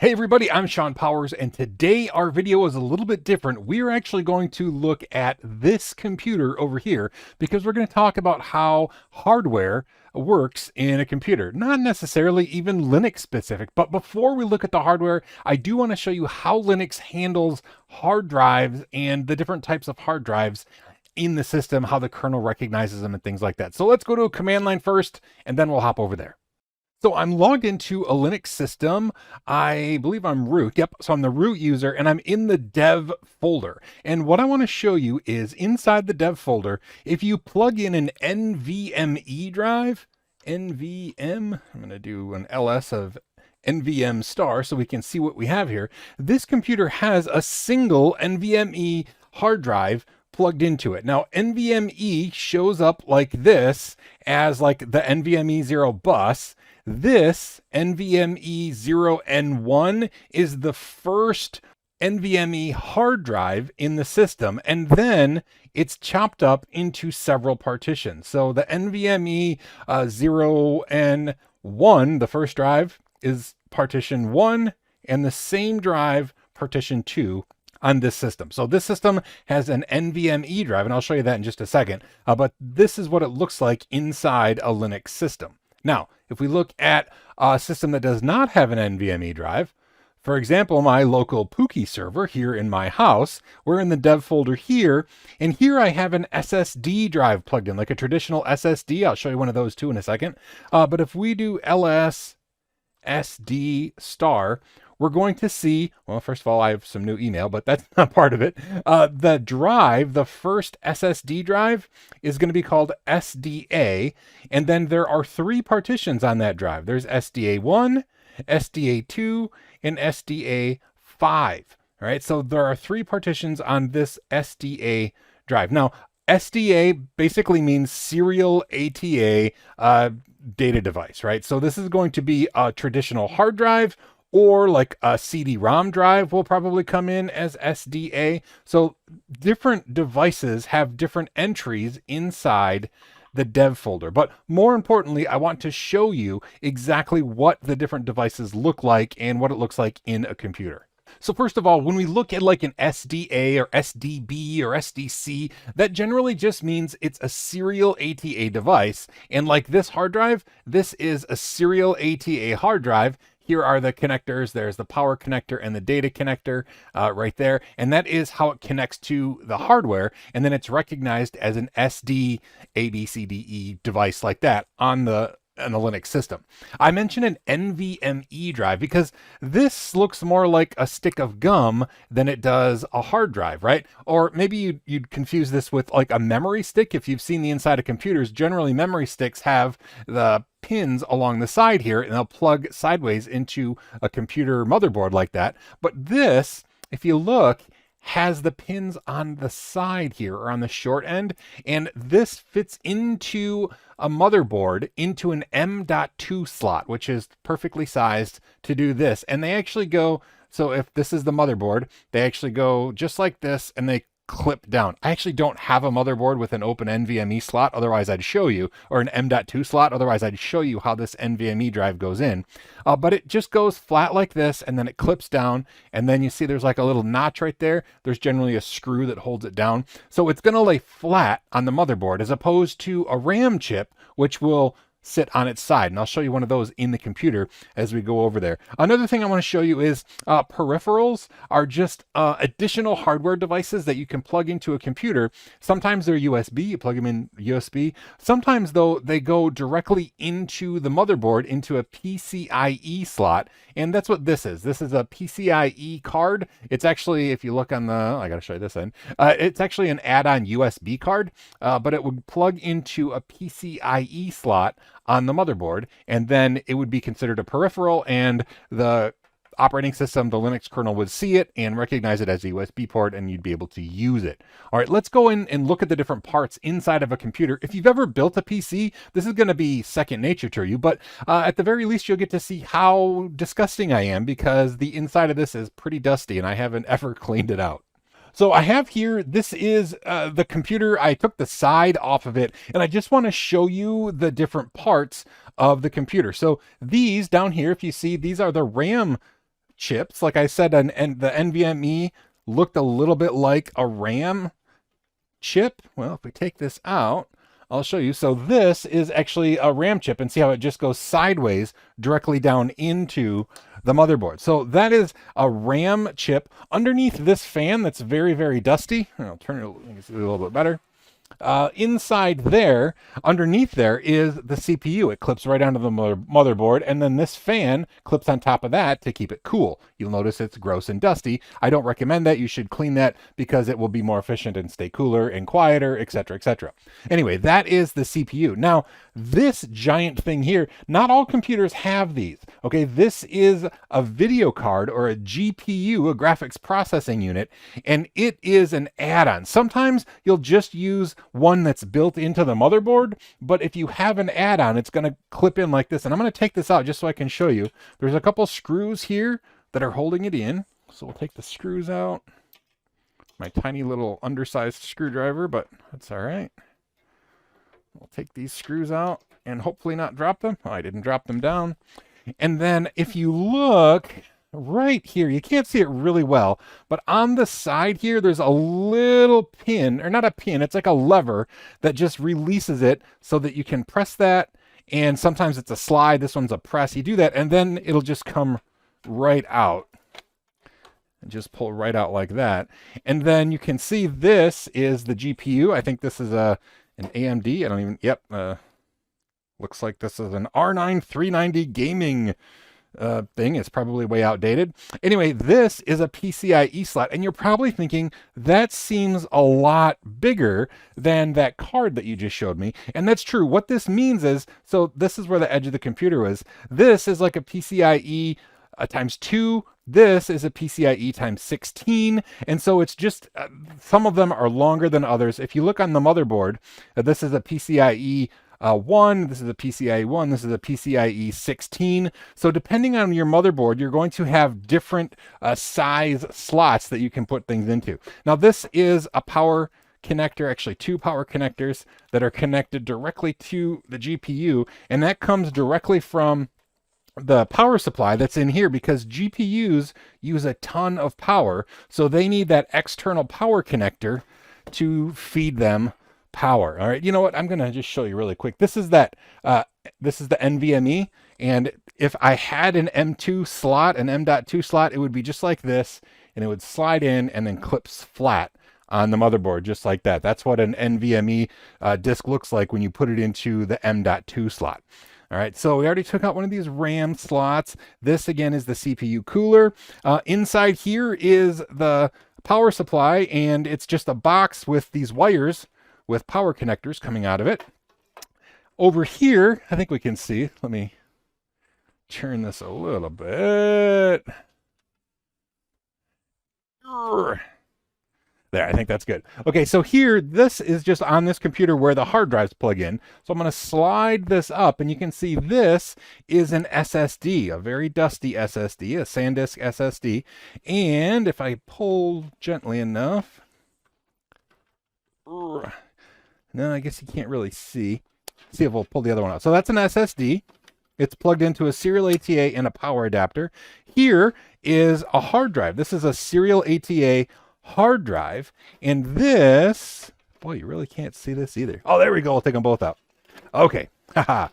Hey everybody, I'm Sean Powers, and today our video is a little bit different. We're actually going to look at this computer over here because we're going to talk about how hardware works in a computer. Not necessarily even Linux specific, but before we look at the hardware, I do want to show you how Linux handles hard drives and the different types of hard drives in the system, how the kernel recognizes them and things like that. So let's go to a command line first, and then we'll hop over there. So I'm logged into a Linux system. I believe I'm root. Yep. So I'm the root user and I'm in the dev folder. And what I want to show you is inside the dev folder, if you plug in an NVMe drive, NVM, I'm going to do an ls of NVM star so we can see what we have here. This computer has a single NVMe hard drive plugged into it. Now, NVMe shows up like this as like the NVMe 0 bus. This NVMe 0N1 is the first NVMe hard drive in the system, and then it's chopped up into several partitions. So the NVMe 0N1, the first drive, is partition 1, and the same drive, partition 2, on this system. So this system has an NVMe drive, and I'll show you that in just a second, but this is what it looks like inside a Linux system. Now, if we look at a system that does not have an NVMe drive, for example, my local Pookie server here in my house, we're in the dev folder here, and here I have an SSD drive plugged in, like a traditional SSD. I'll show you one of those too in a second. But if we do ls SD star, we're going to see, well, first of all, I have some new email, but that's not part of it. The drive, the first SSD drive, is going to be called SDA, and then there are 3 partitions on that drive. There's SDA1, SDA2, and SDA5. All right, so there are 3 partitions on this SDA drive. Now, SDA basically means serial ATA data device, right? So this is going to be a traditional hard drive, or like a CD-ROM drive will probably come in as SDA. So different devices have different entries inside the dev folder. But more importantly, I want to show you exactly what the different devices look like and what it looks like in a computer. So first of all, when we look at like an SDA or SDB or SDC, that generally just means it's a serial ATA device. And like this hard drive, this is a serial ATA hard drive. Here are the connectors. There's the power connector and the data connector right there. And that is how it connects to the hardware. And then it's recognized as an SD ABCDE device like that on the Linux system. I mentioned an NVMe drive because this looks more like a stick of gum than it does a hard drive, right? Or maybe you'd confuse this with like a memory stick. If you've seen the inside of computers, generally memory sticks have the pins along the side here, and they'll plug sideways into a computer motherboard like that. But this, if you look, has the pins on the side here or on the short end, and this fits into a motherboard into an M.2 slot, which is perfectly sized to do this. And they actually go, so if this is the motherboard, they actually go just like this and they clip down. I actually don't have a motherboard with an open NVMe slot, otherwise I'd show you, or an M.2 slot, otherwise I'd show you how this NVMe drive goes in. But it just goes flat like this, and then it clips down, and then you see there's like a little notch right there. There's generally a screw that holds it down. So it's going to lay flat on the motherboard, as opposed to a RAM chip, which will sit on its side. And I'll show you one of those in the computer as we go over there. Another thing I want to show you is peripherals are just additional hardware devices that you can plug into a computer. Sometimes they're USB, you plug them in USB. Sometimes though, they go directly into the motherboard, into a PCIe slot. And that's what this is. This is a PCIe card. It's actually, if you look on the, I got to show you this end. It's actually an add-on USB card, but it would plug into a PCIe slot on the motherboard, and then it would be considered a peripheral, and the operating system, the Linux kernel, would see it and recognize it as a USB port, and you'd be able to use it. All right, let's go in and look at the different parts inside of a computer. If you've ever built a PC, this is going to be second nature to you, but at the very least, you'll get to see how disgusting I am, because the inside of this is pretty dusty, and I haven't ever cleaned it out. So I have here, this is the computer. I took the side off of it, and I just want to show you the different parts of the computer. So these down here, if you see, these are the RAM chips. Like I said, and the NVMe looked a little bit like a RAM chip. Well, if we take this out, I'll show you. So this is actually a RAM chip, and see how it just goes sideways directly down into the motherboard. So that is a RAM chip underneath this fan that's very, very dusty. I'll turn it a little bit better. Inside there, underneath there, is the CPU. It clips right onto the motherboard, and then this fan clips on top of that to keep it cool. You'll notice it's gross and dusty. I don't recommend that. You should clean that because it will be more efficient and stay cooler and quieter, etc., etc. Anyway, that is the CPU. Now, this giant thing here, not all computers have these. Okay, this is a video card or a GPU, a graphics processing unit, and it is an add-on. Sometimes you'll just use one that's built into the motherboard, but if you have an add-on, it's going to clip in like this. And I'm going to take this out just so I can show you. There's a couple screws here that are holding it in. So we'll take the screws out. My tiny little undersized screwdriver, but that's all right. We'll take these screws out and hopefully not drop them. Oh, I didn't drop them down. And then if you look right here, you can't see it really well, but on the side here, there's a little pin, or not a pin, it's like a lever that just releases it so that you can press that. And sometimes it's a slide. This one's a press. You do that, and then it'll just come right out. And just pull right out like that. And then you can see this is the GPU. I think this is an AMD. I don't even, yep. Looks like this is an R9 390 gaming thing. It's probably way outdated. Anyway, this is a PCIe slot, and you're probably thinking that seems a lot bigger than that card that you just showed me. And that's true. What this means is, so this is where the edge of the computer was. This is like a PCIe times 2. This is a PCIe times 16. And so it's just, some of them are longer than others. If you look on the motherboard, this is a PCIe 1, this is a PCIe 1, this is a PCIe 16. So depending on your motherboard, you're going to have different size slots that you can put things into. Now this is a power connector, actually 2 power connectors that are connected directly to the GPU, and that comes directly from the power supply that's in here, because GPUs use a ton of power, so they need that external power connector to feed them power. All right, you know what? I'm gonna just show you really quick. This is that. This is the NVMe, and if I had an M2 slot, an M.2 slot, it would be just like this, and it would slide in and then clips flat on the motherboard, just like that. That's what an NVMe disk looks like when you put it into the M.2 slot. All right, so we already took out one of these RAM slots. This again is the CPU cooler. Inside here is the power supply, and it's just a box with these wires with power connectors coming out of it. Over here, I think we can see, let me turn this a little bit. There, I think that's good. Okay, so here, this is just on this computer where the hard drives plug in. So I'm going to slide this up, and you can see this is an SSD, a very dusty SSD, a SanDisk SSD. And if I pull gently enough, no, I guess you can't really see. See if we'll pull the other one out. So that's an SSD. It's plugged into a serial ATA and a power adapter. Here is a hard drive. This is a serial ATA hard drive, and this, boy, you really can't see this either. Oh, there we go. I'll take them both out. Okay. Haha.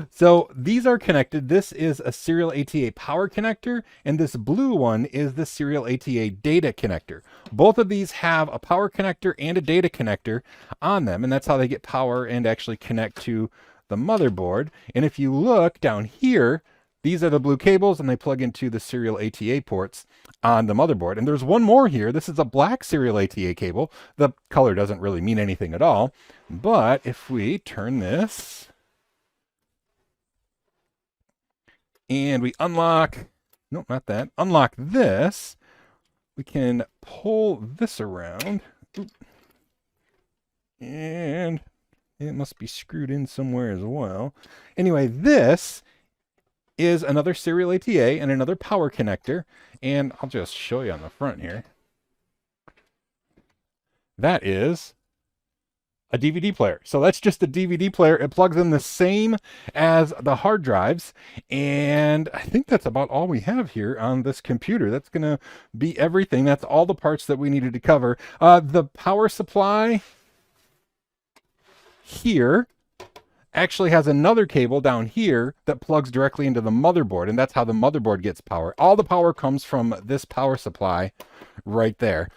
So these are connected. This is a serial ATA power connector, and this blue one is the serial ATA data connector. Both of these have a power connector and a data connector on them, and that's how they get power and actually connect to the motherboard. And if you look down here, these are the blue cables, and they plug into the serial ATA ports on the motherboard. And there's one more here. This is a black serial ATA cable. The color doesn't really mean anything at all. But if we turn this and we unlock, nope, not that, unlock this, we can pull this around. Oop. And it must be screwed in somewhere as well. Anyway, this is another serial ATA and another power connector, and I'll just show you on the front here. That is a DVD player. So that's just a DVD player. It plugs in the same as the hard drives. And I think that's about all we have here on this computer. That's going to be everything. That's all the parts that we needed to cover. The power supply here actually has another cable down here that plugs directly into the motherboard, and that's how the motherboard gets power. All the power comes from this power supply right there.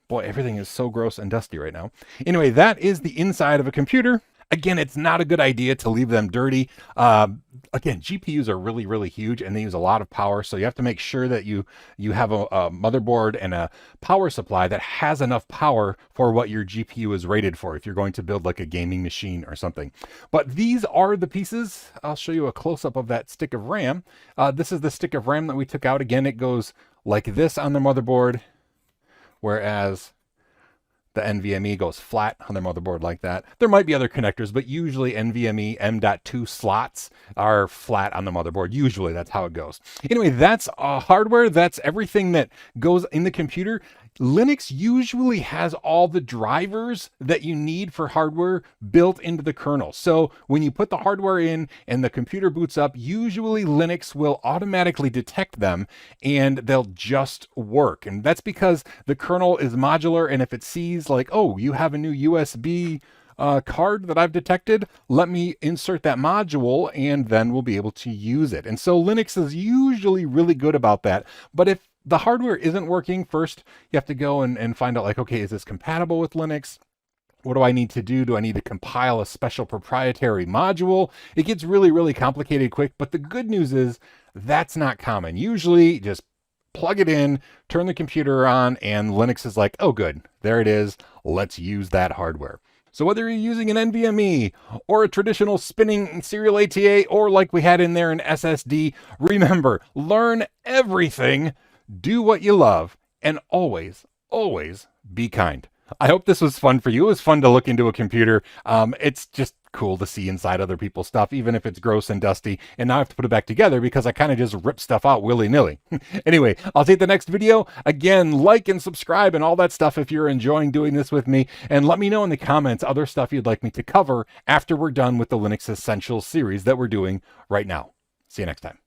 Boy, everything is so gross and dusty right now. Anyway, that is the inside of a computer. Again, it's not a good idea to leave them dirty. Again, GPUs are really, really huge and they use a lot of power. So you have to make sure that you have a motherboard and a power supply that has enough power for what your GPU is rated for if you're going to build like a gaming machine or something. But these are the pieces. I'll show you a close-up of that stick of RAM. This is the stick of RAM that we took out. Again, it goes like this on the motherboard, whereas the NVMe goes flat on their motherboard like that. There might be other connectors, but usually NVMe M.2 slots are flat on the motherboard. Usually that's how it goes. Anyway, that's hardware. That's everything that goes in the computer. Linux usually has all the drivers that you need for hardware built into the kernel. So when you put the hardware in and the computer boots up, usually Linux will automatically detect them and they'll just work. And that's because the kernel is modular, and if it sees like, oh, you have a new USB card that I've detected, let me insert that module and then we'll be able to use it. And so Linux is usually really good about that. But if the hardware isn't working, first you have to go and find out like, okay, is this compatible with Linux? What do I need to do? Do I need to compile a special proprietary module? It gets really, really complicated quick, but the good news is that's not common. Usually just plug it in, turn the computer on, and Linux is like, oh good, there it is. Let's use that hardware. So whether you're using an NVMe or a traditional spinning serial ATA, or like we had in there an SSD, remember, learn everything, do what you love, and always, always be kind. I hope this was fun for you. It was fun to look into a computer. It's just cool to see inside other people's stuff, even if it's gross and dusty. And now I have to put it back together because I kind of just rip stuff out willy-nilly. Anyway, I'll see you at the next video. Again, like and subscribe and all that stuff if you're enjoying doing this with me. And let me know in the comments other stuff you'd like me to cover after we're done with the Linux Essentials series that we're doing right now. See you next time.